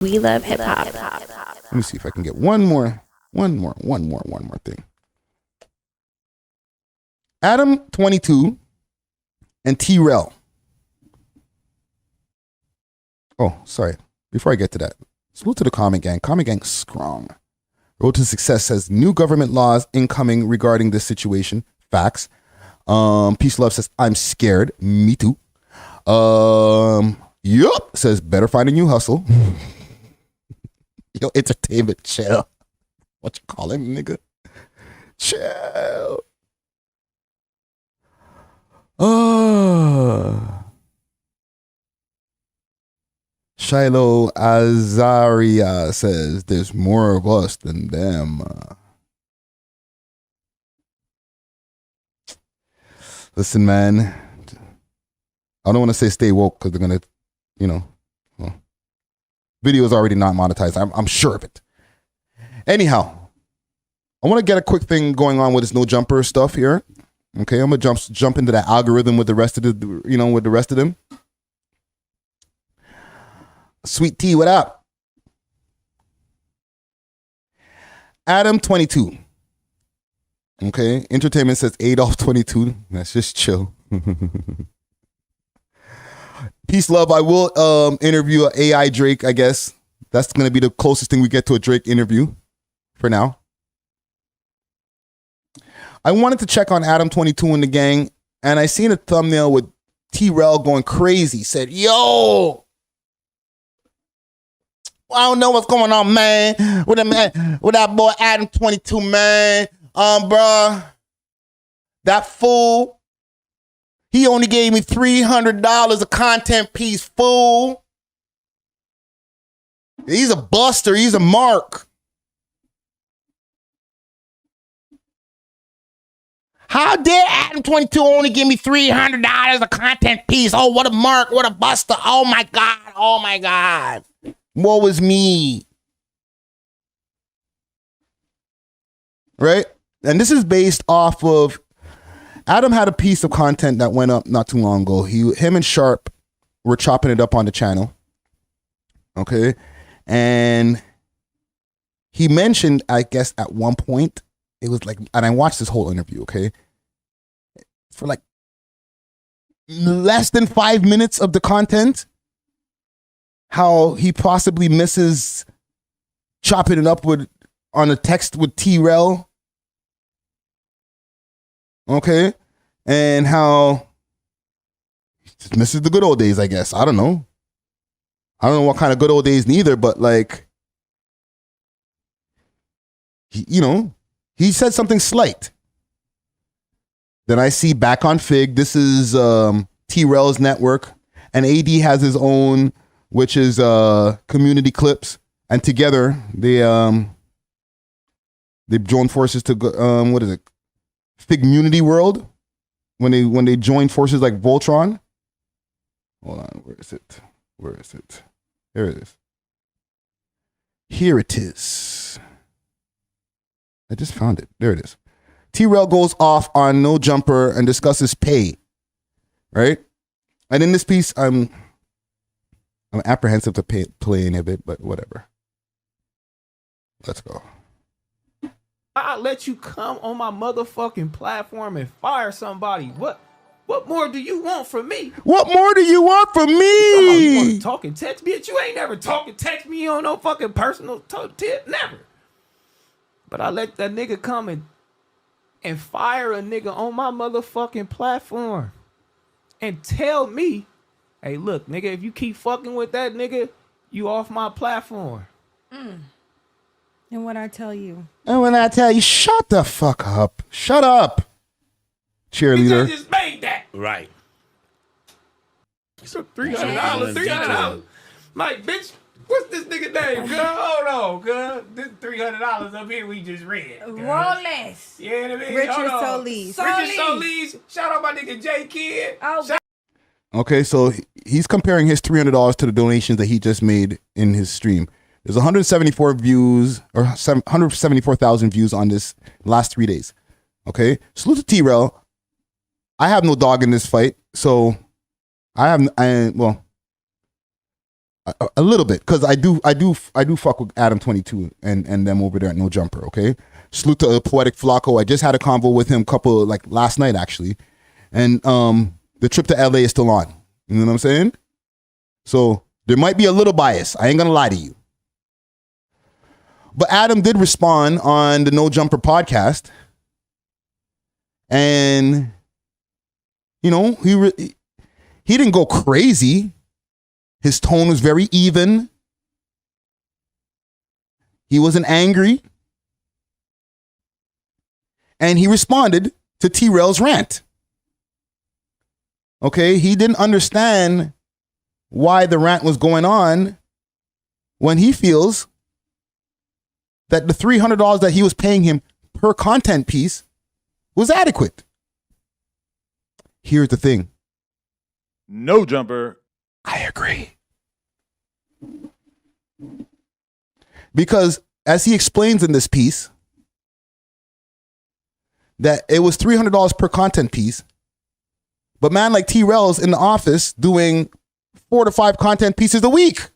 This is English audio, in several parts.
We love hip hop. Let me see if I can get one more thing. ADAM22 and T-Rell. Oh, sorry. Before I get to that, salute to the Comment Gang. Comment Gang strong. Road to Success says new government laws incoming regarding this situation. Facts. Peace Love says I'm scared. Me too. Yup says better find a new hustle. Yo, entertainment, chill. What you call him, nigga? Chill. Shiloh Azaria says there's more of us than them. Listen, man. I don't want to say stay woke because they're going to, well, video is already not monetized. I'm sure of it. Anyhow, I want to get a quick thing going on with this no jumper stuff here. Okay, I'm gonna jump into that algorithm with the rest of them. Sweet Tea, what up? ADAM22. Okay, Entertainment says Adolf22. That's just chill. Peace, love. I will interview an AI Drake, I guess. That's going to be the closest thing we get to a Drake interview for now. I wanted to check on ADAM22 and the gang, and I seen a thumbnail with T-Rell going crazy. Said, yo, I don't know what's going on, man. With that boy ADAM22, man. Bruh, that fool, he only gave me $300 a content piece, fool. He's a buster. He's a mark. How dare ADAM22 only give me $300 a content piece? Oh, what a mark. What a buster. Oh, my God. Oh, my God. Woe is me. Right? And this is based off of, Adam had a piece of content that went up not too long ago. Him and Sharp were chopping it up on the channel. Okay? And he mentioned, I guess, at one point, it was like, and I watched this whole interview, okay? For like less than 5 minutes of the content, how he possibly misses chopping it up on a text with T-Rell. Okay? And how he just misses the good old days, I guess. I don't know. I don't know what kind of good old days neither, but like, he said something slight. Then I see back on Fig, this is T-Rell's network, and AD has his own, which is Community Clips, and together they joined forces to go, what is it? Figmunity World, when they joined forces like Voltron. Hold on, where is it? There it is. Here it is. I just found it. There it is. T-Rell goes off on No Jumper and discusses pay. Right? And in this piece, I'm apprehensive to play any of it, but whatever. Let's go. I'll let you come on my motherfucking platform and fire somebody. What more do you want from me? What more do you want from me? You want to talk and text me? You ain't never talk and text me on no fucking personal tip. Never. But I let that nigga come and fire a nigga on my motherfucking platform and tell me, hey, look, nigga, if you keep fucking with that nigga, you off my platform. And what I tell you? And when I tell you, shut the fuck up. Shut up, cheerleader. You just made that. Right. So $300. $300. Like, bitch, what's this nigga name, girl? Hold on, girl. This $300 up here we just read. Rolex. Yeah, what I mean? Richard Hold on. Solis. Richard Solis. Shout out my nigga J Kid. Oh, Okay, so he's comparing his $300 to the donations that he just made in his stream. There's 174 views, or 174,000 views on this last 3 days. Okay, salute to T-Rell. I have no dog in this fight, so well, A little bit, because I do fuck with ADAM22 and them over there at No Jumper. Okay, salute to Poetic Flacco. I just had a convo with him last night actually, and the trip to LA is still on. You know what I'm saying? So there might be a little bias. I ain't gonna lie to you. But Adam did respond on the No Jumper podcast, and you know he didn't go crazy. His tone was very even. He wasn't angry. And he responded to T-Rell's rant. Okay, he didn't understand why the rant was going on when he feels that the $300 that he was paying him per content piece was adequate. Here's the thing. No Jumper. I agree. Because as he explains in this piece, that it was $300 per content piece, but man like T-Rell's in the office doing 4 to 5 content pieces a week.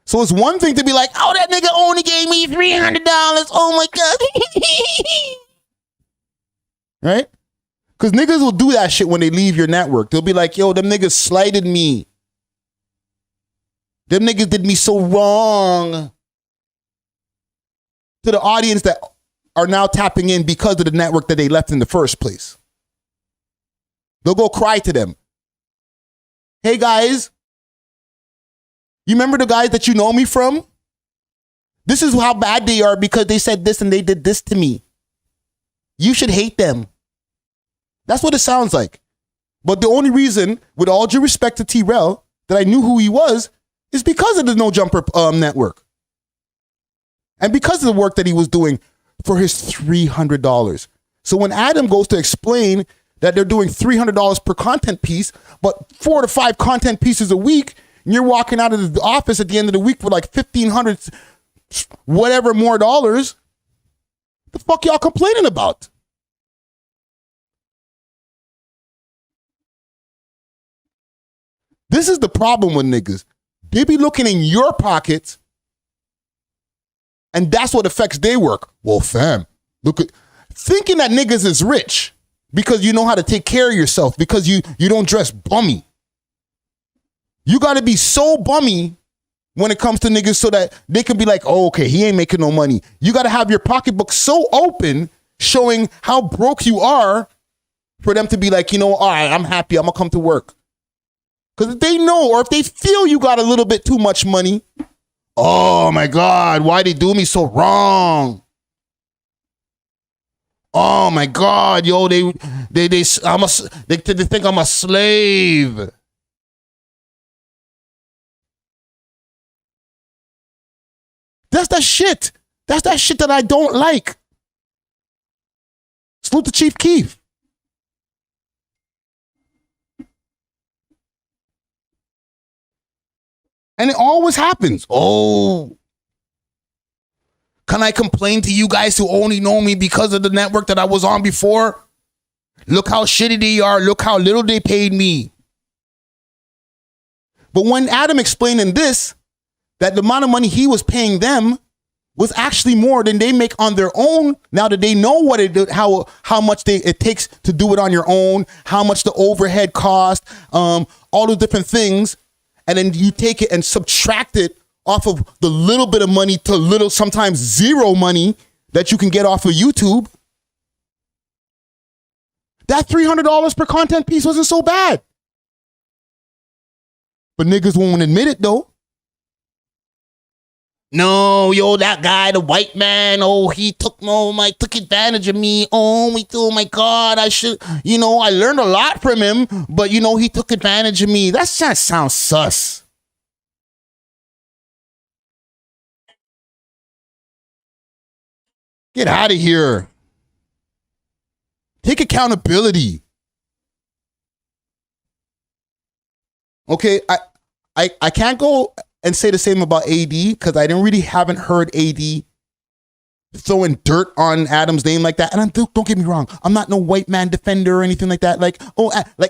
So it's one thing to be like, oh, that nigga only gave me $300. Oh my God. Right? Because niggas will do that shit when they leave your network. They'll be like, yo, them niggas slighted me. Them niggas did me so wrong. To the audience that are now tapping in because of the network that they left in the first place. They'll go cry to them. Hey guys, you remember the guys that you know me from? This is how bad they are because they said this and they did this to me. You should hate them. That's what it sounds like. But the only reason, with all due respect to T-Rell, that I knew who he was is because of the No Jumper network. And because of the work that he was doing for his $300. So when Adam goes to explain that they're doing $300 per content piece, but 4 to 5 content pieces a week, and you're walking out of the office at the end of the week with like $1,500, whatever more dollars, the fuck y'all complaining about? This is the problem with niggas. They be looking in your pockets, and that's what affects their work. Well, fam, look at thinking that niggas is rich because you know how to take care of yourself, because you don't dress bummy. You got to be so bummy when it comes to niggas so that they can be like, oh, okay, he ain't making no money. You got to have your pocketbook so open, showing how broke you are for them to be like, you know, all right, I'm happy. I'm going to come to work. Because if they know, or if they feel you got a little bit too much money, oh my God, why they do me so wrong? Oh my God, yo, they think I'm a slave. That's that shit. That's that shit that I don't like. Salute to Chief Keef. And it always happens. Oh, can I complain to you guys who only know me because of the network that I was on before? Look how shitty they are. Look how little they paid me. But when Adam explained in this, that the amount of money he was paying them was actually more than they make on their own. Now that they know what how much it takes to do it on your own, how much the overhead cost, all the different things. And then you take it and subtract it off of the little bit of money to little, sometimes zero money that you can get off of YouTube. That $300 per content piece wasn't so bad. But niggas won't admit it though. No, yo, that guy, the white man, oh, he took advantage of me. Oh my God, I learned a lot from him, but he took advantage of me. That just sounds sus. Get out of here. Take accountability. Okay, I can't go and say the same about AD because I haven't heard AD throwing dirt on Adam's name like that. And don't get me wrong, I'm not no white man defender or anything like that. Like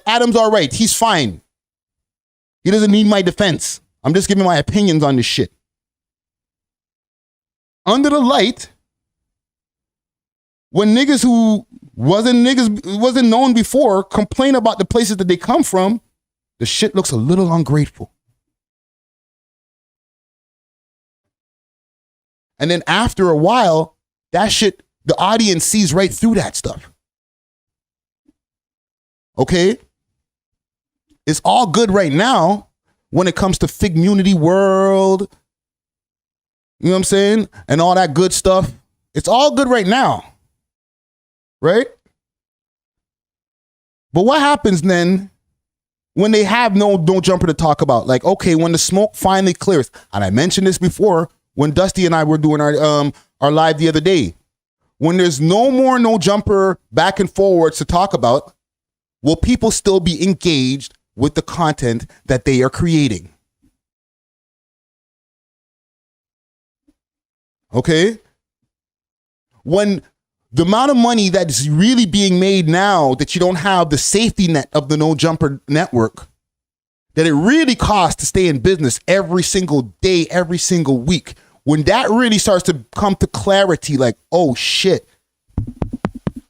Adam's all right, he's fine. He doesn't need my defense. I'm just giving my opinions on this shit. Under the light, when niggas who wasn't known before complain about the places that they come from, the shit looks a little ungrateful. And then after a while, that shit, the audience sees right through that stuff. Okay? It's all good right now when it comes to cuhmunity world. You know what I'm saying? And all that good stuff. It's all good right now. Right? But what happens then when they have no jumper to talk about? Like, okay, when the smoke finally clears, and I mentioned this before when Dusty and I were doing our live the other day. When there's no more no jumper back and forwards to talk about, will people still be engaged with the content that they are creating? Okay? When the amount of money that is really being made now that you don't have the safety net of the no jumper network, that it really costs to stay in business every single day, every single week, when that really starts to come to clarity, like, oh shit,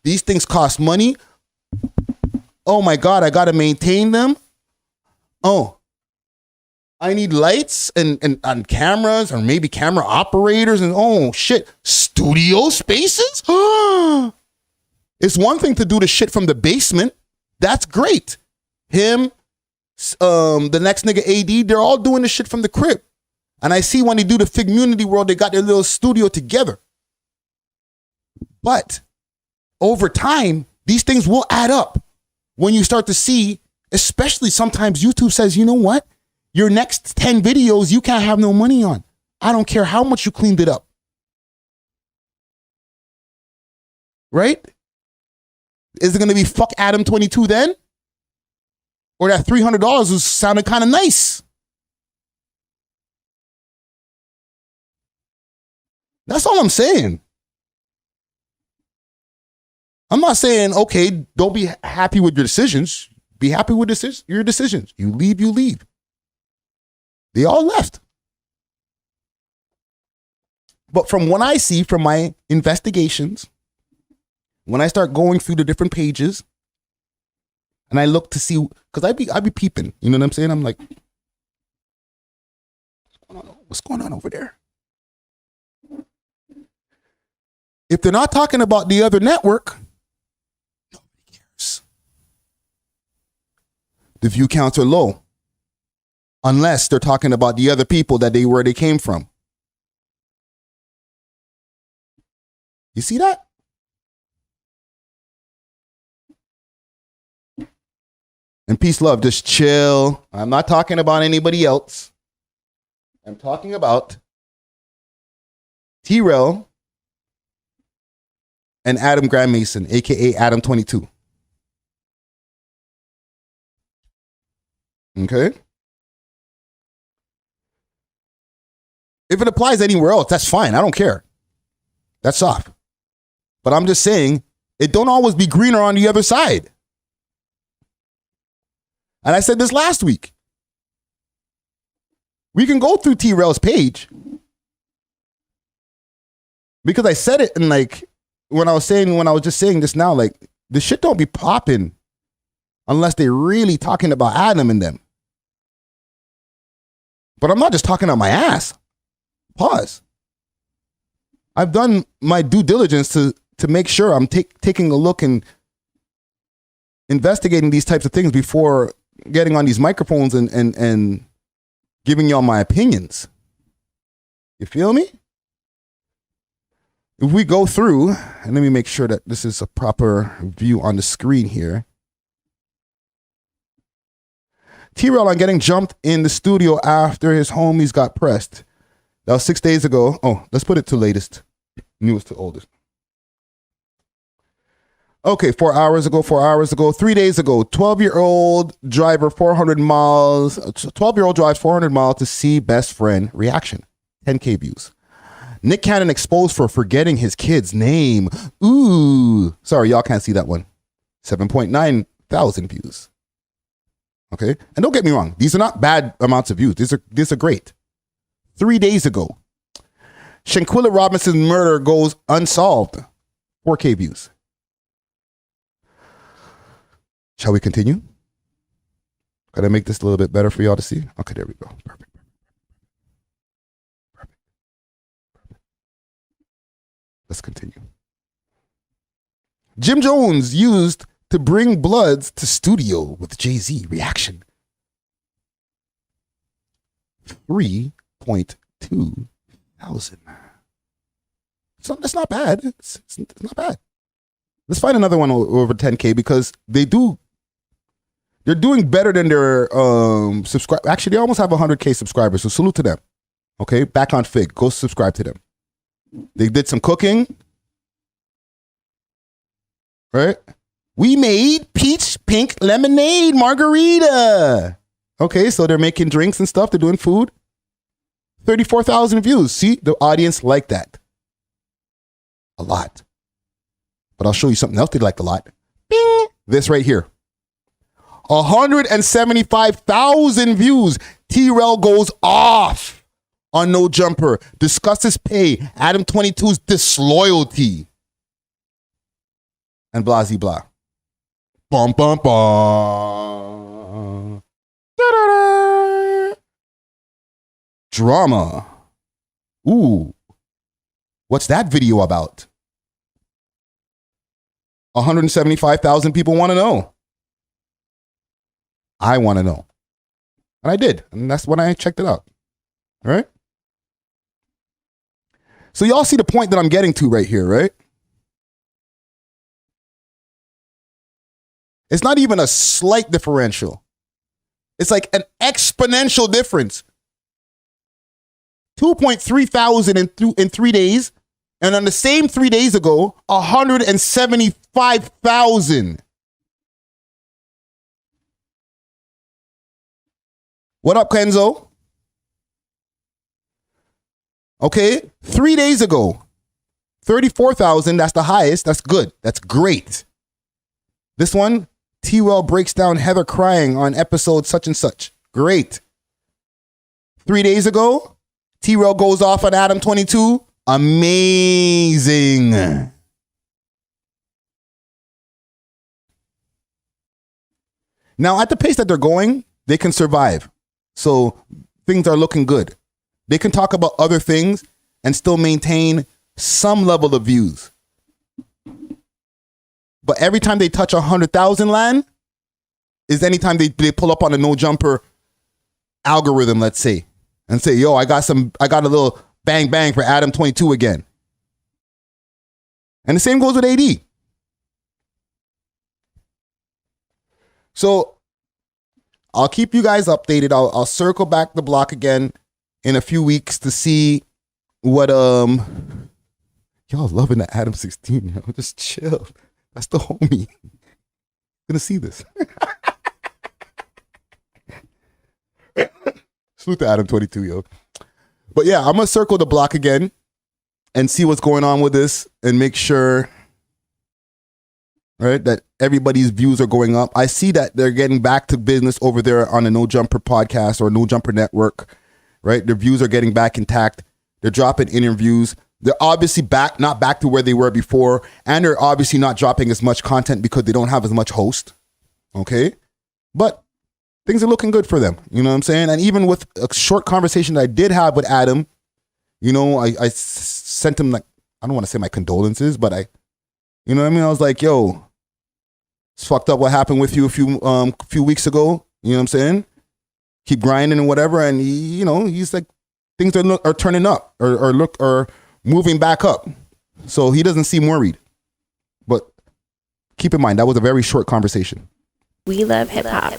these things cost money. Oh my God, I got to maintain them. Oh, I need lights and cameras, or maybe camera operators, and oh shit, studio spaces? It's one thing to do the shit from the basement. That's great. Him, the next nigga AD, they're all doing the shit from the crib. And I see when they do the cuhmunity world, they got their little studio together. But over time, these things will add up. When you start to see, especially sometimes YouTube says, you know what? Your next 10 videos, you can't have no money on. I don't care how much you cleaned it up. Right? Is it going to be fuck ADAM22 then? Or that $300 was sounded kind of nice? That's all I'm saying. I'm not saying, okay, don't be happy with your decisions. Be happy with your decisions. You leave, you leave. They all left. But from what I see from my investigations, when I start going through the different pages and I look to see, because I be peeping, you know what I'm saying? I'm like, what's going on over there? If they're not talking about the other network, nobody cares. The view counts are low. Unless they're talking about the other people where they came from. You see that? And peace, love, just chill. I'm not talking about anybody else. I'm talking about T-Rell and Adam Graham Mason, aka ADAM22. Okay? If it applies anywhere else, that's fine. I don't care. That's soft. But I'm just saying, it don't always be greener on the other side. And I said this last week. We can go through T-Rell's page. Because I said it in like, when I was just saying this now, like, the shit don't be popping unless they're really talking about Adam and them. But I'm not just talking on my ass. Pause. I've done my due diligence to make sure I'm taking a look and investigating these types of things before getting on these microphones and giving y'all my opinions. You feel me? If we go through, and let me make sure that this is a proper view on the screen here. T-Rell on getting jumped in the studio after his homies got pressed. That was 6 days ago. Oh, let's put it to latest. Newest to oldest. Okay, 4 hours ago, 3 days ago, 12-year-old driver 400 miles, 12-year-old drives 400 miles to see best friend reaction. 10K views. Nick Cannon exposed for forgetting his kid's name. Ooh. Sorry, y'all can't see that one. 7.9 thousand views. Okay, and don't get me wrong; these are not bad amounts of views. These are great. 3 days ago, Shanquilla Robinson's murder goes unsolved. 4K views. Shall we continue? Gotta make this a little bit better for y'all to see. Okay, there we go. Perfect. Let's continue. Jim Jones used to bring Bloods to studio with Jay-Z. Reaction. 3.2 thousand. So that's not bad. It's not bad. Let's find another one over 10K because they're doing better than their subscribe. Actually, they almost have 100K subscribers. So salute to them. Okay, back on Fig. Go subscribe to them. They did some cooking. Right? We made peach pink lemonade margarita. Okay, so they're making drinks and stuff. They're doing food. 34,000 views. See, the audience liked that. A lot. But I'll show you something else they liked a lot. Bing! This right here. 175,000 views. T-Rell goes off on No Jumper. Discusses pay. ADAM22's disloyalty. And blah, blah. Bum, bum, bum. Da-da-da. Drama. Ooh. What's that video about? 175,000 people want to know. I want to know. And I did. And that's when I checked it out. All right? So y'all see the point that I'm getting to right here, right? It's not even a slight differential. It's like an exponential difference. 2.3 thousand in 3 days. And on the same 3 days ago, 175,000. What up, Kenzo? Okay, 3 days ago, 34,000. That's the highest. That's good. That's great. This one, T-Rell breaks down Heather crying on episode such and such. Great. 3 days ago, T-Rell goes off on ADAM22. Amazing. Now, at the pace that they're going, they can survive. So things are looking good. They can talk about other things and still maintain some level of views. But every time they touch 100,000 land is anytime they pull up on a No Jumper algorithm, let's say, and say, yo, I got a little bang bang for ADAM22 again. And the same goes with AD. So I'll keep you guys updated. I'll circle back the block again in a few weeks to see what y'all loving the ADAM16, yo. Just chill. That's the homie. Gonna see this. Salute to ADAM22, yo. But yeah, I'm gonna circle the block again and see what's going on with this and make sure, right, that everybody's views are going up. I see that they're getting back to business over there on the No Jumper podcast or No Jumper network, right? Their views are getting back intact. They're dropping interviews. They're obviously not back to where they were before, and they're obviously not dropping as much content because they don't have as much host, okay? But things are looking good for them, you know what I'm saying? And even with a short conversation that I did have with Adam, you know, I sent him, like, I don't want to say my condolences, but you know what I mean? I was like, yo, it's fucked up what happened with you a few weeks ago, you know what I'm saying? Keep grinding and whatever, and he's like, things are turning up or moving back up. So he doesn't seem worried. But keep in mind, that was a very short conversation. We love hip hop.